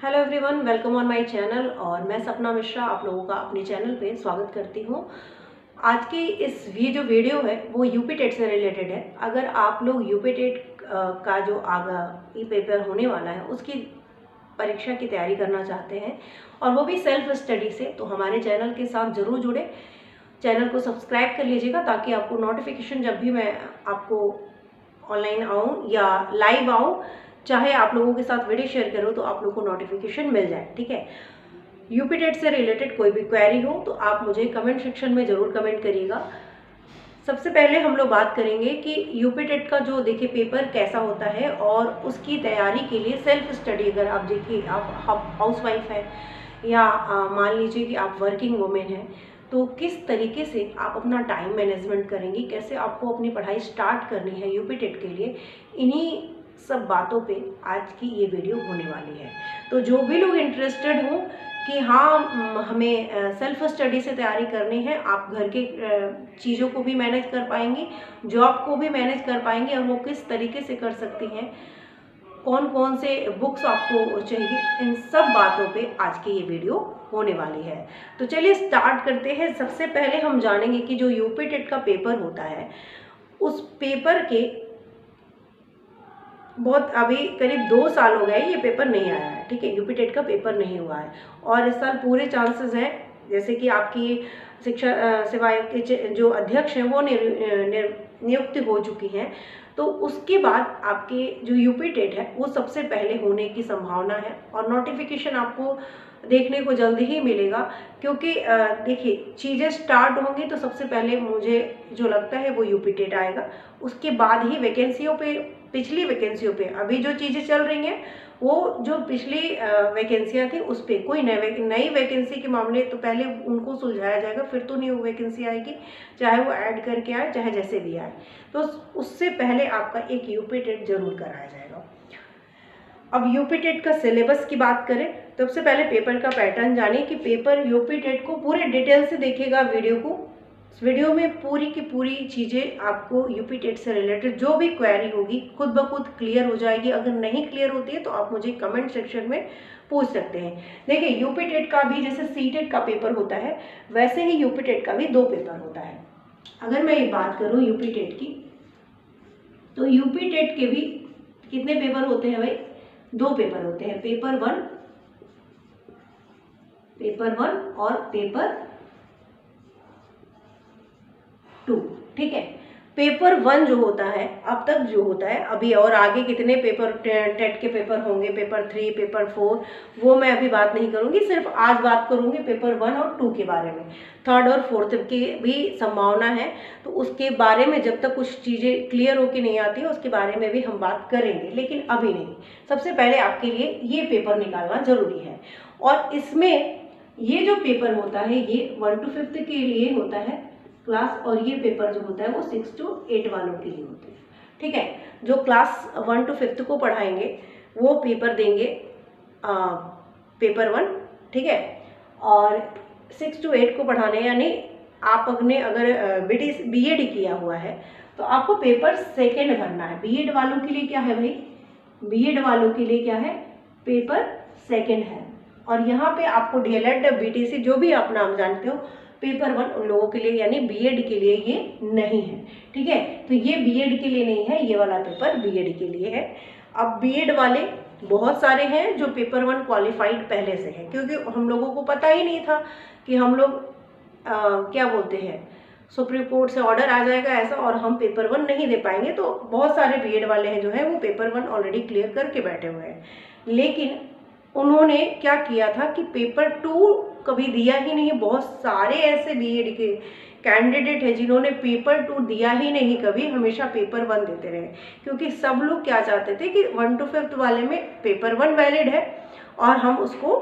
Hello everyone, welcome on my channel. और मैं सपना मिश्रा आप लोगों का अपने चैनल पे स्वागत करती हूँ। आज की ये जो वीडियो है वो यूपी टेट से रिलेटेड है। अगर आप लोग यूपी टेट का जो आगा ई पेपर होने वाला है उसकी परीक्षा की तैयारी करना चाहते हैं और वो भी सेल्फ स्टडी से, तो हमारे चैनल के साथ ज़रूर जुड़े। चैनल को सब्सक्राइब कर लीजिएगा ताकि आपको नोटिफिकेशन जब भी मैं आपको ऑनलाइन आऊँ या लाइव आऊँ, चाहे आप लोगों के साथ वीडियो शेयर करूँ, तो आप लोगों को नोटिफिकेशन मिल जाए। ठीक है। यूपी टेट से रिलेटेड कोई भी क्वेरी हो तो आप मुझे कमेंट सेक्शन में ज़रूर कमेंट करिएगा। सबसे पहले हम लोग बात करेंगे कि यूपी टेट का जो देखिए पेपर कैसा होता है और उसकी तैयारी के लिए सेल्फ स्टडी, अगर आप देखिए आप हाउस वाइफ है या मान लीजिए कि आप वर्किंग वुमेन हैं, तो किस तरीके से आप अपना टाइम मैनेजमेंट करेंगी, कैसे आपको अपनी पढ़ाई स्टार्ट करनी है यूपी टेट के लिए, इन्हीं सब बातों पे आज की ये वीडियो होने वाली है। तो जो भी लोग इंटरेस्टेड हों कि हाँ हमें सेल्फ स्टडी से तैयारी करनी है, आप घर के चीज़ों को भी मैनेज कर पाएंगी, जॉब को भी मैनेज कर पाएंगी, और वो किस तरीके से कर सकती हैं, कौन कौन से बुक्स आपको चाहिए, इन सब बातों पे आज की ये वीडियो होने वाली है। तो चलिए स्टार्ट करते हैं। सबसे पहले हम जानेंगे कि जो यूपी टेट का पेपर होता है उस पेपर के बहुत अभी करीब 2 साल हो गए ये पेपर नहीं आया है। ठीक है, यूपी टेट का पेपर नहीं हुआ है और इस साल पूरे चांसेस हैं, जैसे कि आपकी शिक्षा सेवा आयोग के जो अध्यक्ष हैं वो नियुक्ति हो चुकी हैं, तो उसके बाद आपके जो यूपी टेट है वो सबसे पहले होने की संभावना है और नोटिफिकेशन आपको देखने को जल्दी ही मिलेगा। क्योंकि देखिए चीज़ें स्टार्ट होंगी तो सबसे पहले मुझे जो लगता है वो यूपी टेट आएगा, उसके बाद ही वैकेंसियों पे, पिछली वैकेंसियों पे, अभी जो चीज़ें चल रही हैं वो जो पिछली वैकेंसियाँ थी उस पर कोई नई वैकेंसी के मामले तो पहले उनको सुलझाया जाएगा, फिर तो न्यू वैकेंसी आएगी, चाहे वो ऐड करके आए चाहे जैसे भी आए, तो उससे पहले आपका एक यूपी टेट जरूर कराया जाएगा। अब यूपी टेट का सिलेबस की बात करें तो सबसे पहले पेपर का पैटर्न जानिए कि पेपर यूपी टेट को पूरे डिटेल से देखिएगा वीडियो को। इस वीडियो में पूरी की पूरी चीज़ें आपको यूपी टेट से रिलेटेड जो भी क्वेरी होगी खुद ब खुद क्लियर हो जाएगी। अगर नहीं क्लियर होती है तो आप मुझे कमेंट सेक्शन में पूछ सकते हैं। देखिए यूपी टेट का भी जैसे सी टेट का पेपर होता है वैसे ही यूपी टेट का भी 2 पेपर होता है। अगर मैं ये बात करूँ यूपी टेट की, तो यूपी टेट के भी कितने पेपर होते हैं भाई? 2 पेपर होते हैं, पेपर 1 और पेपर 2। ठीक है, पेपर 1 जो होता है अब तक जो होता है, अभी और आगे कितने पेपर टेट के पेपर होंगे, पेपर 3, पेपर 4, वो मैं अभी बात नहीं करूंगी, सिर्फ आज बात करूंगी पेपर 1 और 2 के बारे में। 3rd और 4th की भी संभावना है, तो उसके बारे में जब तक कुछ चीज़ें क्लियर होकर नहीं आती है उसके बारे में भी हम बात करेंगे, लेकिन अभी नहीं। सबसे पहले आपके लिए ये पेपर निकालना जरूरी है। और इसमें ये जो पेपर होता है ये 1 to 5th के लिए होता है क्लास, और ये पेपर जो होता है वो 6 to 8 वालों के लिए होते हैं। ठीक है, जो क्लास 1 to 5th को पढ़ाएंगे वो पेपर देंगे पेपर 1। ठीक है, और 6 to 8 को पढ़ाने, यानी आप अपने अगर बीएड किया हुआ है तो आपको पेपर 2nd भरना है। बीएड वालों के लिए क्या है भाई? बीएड वालों के लिए क्या है? पेपर 2nd है। और यहाँ पे आपको डीएलएड, बीटीसी जो भी आप नाम जानते हो, पेपर 1 उन लोगों के लिए यानी बीएड के लिए ये नहीं है। ठीक है, तो ये बीएड के लिए नहीं है, ये वाला पेपर बीएड के लिए है। अब बीएड वाले बहुत सारे हैं जो पेपर 1 क्वालिफाइड पहले से हैं, क्योंकि हम लोगों को पता ही नहीं था कि हम लोग क्या बोलते हैं, सुप्रीम कोर्ट से ऑर्डर आ जाएगा ऐसा और हम पेपर 1 नहीं दे पाएंगे, तो बहुत सारे बीएड वाले हैं जो है वो पेपर 1 ऑलरेडी क्लियर करके बैठे हुए हैं। लेकिन उन्होंने क्या किया था कि पेपर 2 कभी दिया ही नहीं। बहुत सारे ऐसे बीएड के कैंडिडेट हैं जिन्होंने पेपर 2 दिया ही नहीं कभी, हमेशा पेपर 1 देते रहे, क्योंकि सब लोग क्या चाहते थे कि 1 to 5th वाले में पेपर 1 वैलिड है और हम उसको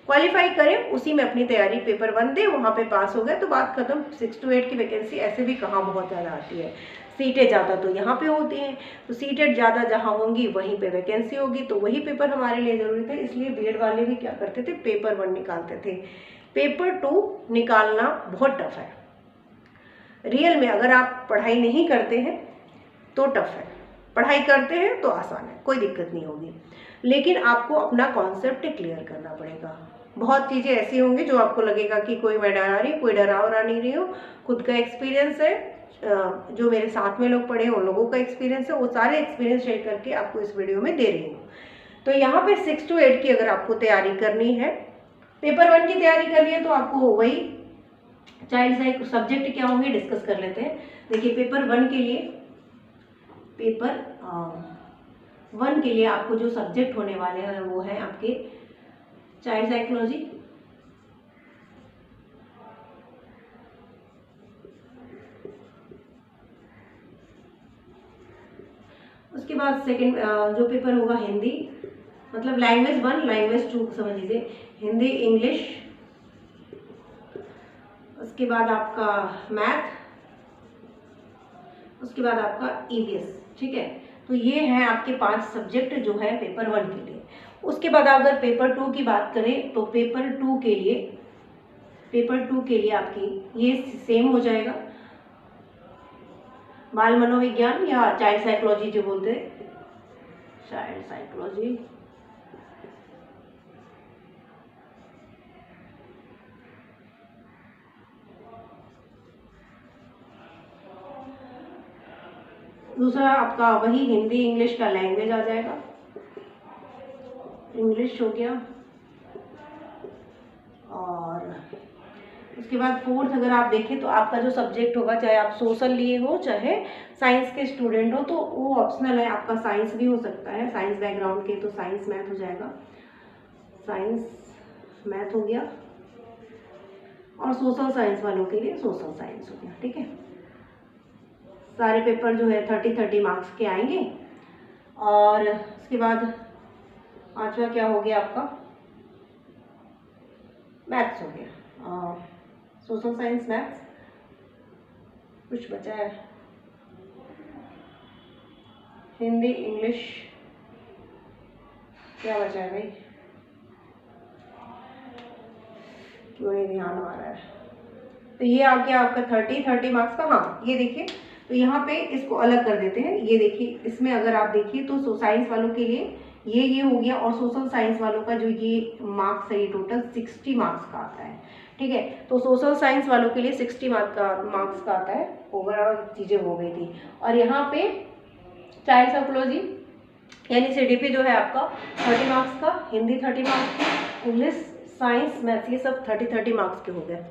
क्वालिफाई करें, उसी में अपनी तैयारी पेपर 1 दे, वहाँ पे पास हो गए तो बात खत्म। 6 to 8 की वैकेंसी ऐसे भी कहाँ बहुत ज़्यादा आती है, सीटें ज़्यादा तो यहाँ पे होती हैं, तो सीटें ज़्यादा जहाँ होंगी वहीं पे वैकेंसी होगी, तो वही पेपर हमारे लिए ज़रूरी थे। इसलिए बीएड वाले भी क्या करते थे, पेपर 1 निकालते थे। पेपर 2 निकालना बहुत टफ है रियल में। अगर आप पढ़ाई नहीं करते हैं तो टफ है, पढ़ाई करते हैं तो आसान है, कोई दिक्कत नहीं होगी। लेकिन आपको अपना कॉन्सेप्ट क्लियर करना पड़ेगा। बहुत चीज़ें ऐसी होंगी जो आपको लगेगा कि कोई मैं डरा रही हूँ, कोई डरा नहीं रही हूँ, खुद का एक्सपीरियंस है, जो मेरे साथ में लोग पढ़े हैं उन लोगों का एक्सपीरियंस है, वो सारे एक्सपीरियंस शेयर करके आपको इस वीडियो में दे रही हूँ। तो यहाँ पे 6 to 8 की अगर आपको तैयारी करनी है, पेपर 1 की तैयारी करनी है, तो आपको वही चाइल्ड साइक सब्जेक्ट क्या होंगे डिस्कस कर लेते हैं। देखिए पेपर 1 के लिए आपको जो सब्जेक्ट होने वाले हैं वो है आपके चाइल्ड साइकोलॉजी, उसके बाद सेकंड जो पेपर होगा हिंदी, मतलब लैंग्वेज 1 लैंग्वेज 2 समझ लीजिए, हिंदी इंग्लिश, उसके बाद आपका मैथ, उसके बाद आपका ईवीएस। ठीक है, तो ये है आपके 5 सब्जेक्ट जो है पेपर 1 के लिए। उसके बाद अगर पेपर 2 की बात करें तो पेपर 2 के लिए आपकी ये सेम हो जाएगा, बाल मनोविज्ञान या चाइल्ड साइकोलॉजी जो बोलते हैं, चाइल्ड साइकोलॉजी। दूसरा आपका वही हिंदी इंग्लिश का लैंग्वेज आ जाएगा, इंग्लिश हो गया। और उसके बाद फोर्थ अगर आप देखें तो आपका जो सब्जेक्ट होगा, चाहे आप सोशल लिए हो चाहे साइंस के स्टूडेंट हो, तो वो ऑप्शनल है, आपका साइंस भी हो सकता है, साइंस बैकग्राउंड के तो साइंस मैथ हो जाएगा, साइंस मैथ हो गया, और सोशल साइंस वालों के लिए सोशल साइंस हो गया। ठीक है, सारे पेपर जो है 30 मार्क्स के आएंगे। और उसके बाद 5वां क्या हो गया आपका, मैथ्स हो गया, सोशल साइंस मैथ्स, कुछ बचा है हिंदी इंग्लिश, क्या बचा है भाई, क्यों नहीं ध्यान आ रहा है। तो ये आ गया आपका 30 मार्क्स का। हाँ ये देखिए, तो यहाँ पे इसको अलग कर देते हैं, ये देखिए इसमें अगर आप देखिए तो साइंस वालों के लिए ये हो गया, और सोशल साइंस वालों का जो ये मार्क्स है ये टोटल 60 मार्क्स का आता है। ठीक है, तो सोशल साइंस वालों के लिए 60 मार्क्स का आता है, ओवरऑल चीज़ें हो गई थी। और यहाँ पे चाइल्ड साइकोलॉजी यानी सीडीपी जो है आपका 30 मार्क्स का, हिंदी 30 मार्क्स की, इंग्लिश साइंस मैथ्स ये सब 30 मार्क्स के हो गए।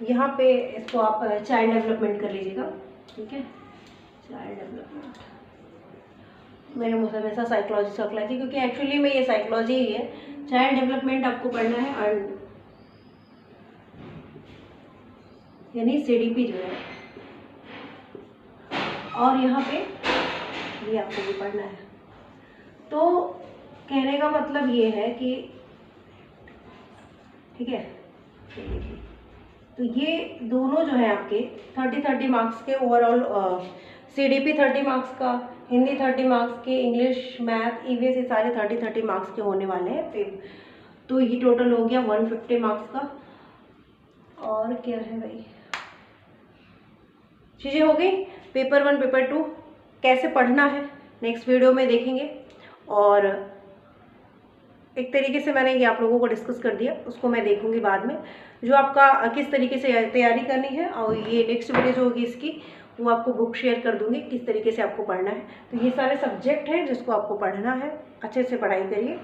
यहाँ पे इसको आप चाइल्ड डेवलपमेंट कर लीजिएगा। ठीक है, चाइल्ड डेवलपमेंट, मेरे मुँह से हमेशा साइकोलॉजी, क्योंकि एक्चुअली में ये साइकोलॉजी ही है। चाइल्ड डेवलपमेंट आपको पढ़ना है, और यानी सीडीपी जो है, और यहाँ पे ये आपको भी पढ़ना है। तो कहने का मतलब ये है कि ठीक है, तो ये दोनों जो है आपके 30 मार्क्स के ओवरऑल, सीडीपी 30 मार्क्स का, हिंदी 30 मार्क्स के, इंग्लिश मैथ ईवीएस ये सारे 30 मार्क्स के होने वाले हैं। तो ये टोटल हो गया 150 मार्क्स का। और क्या है भाई, चीज़ें हो गई। पेपर 1 पेपर 2 कैसे पढ़ना है नेक्स्ट वीडियो में देखेंगे, और एक तरीके से मैंने ये आप लोगों को डिस्कस कर दिया, उसको मैं देखूंगी बाद में, जो आपका किस तरीके से तैयारी करनी है। और ये नेक्स्ट वीडियो जो होगी इसकी, वो आपको बुक शेयर कर दूंगी किस तरीके से आपको पढ़ना है। तो ये सारे सब्जेक्ट हैं जिसको आपको पढ़ना है, अच्छे से पढ़ाई करिए।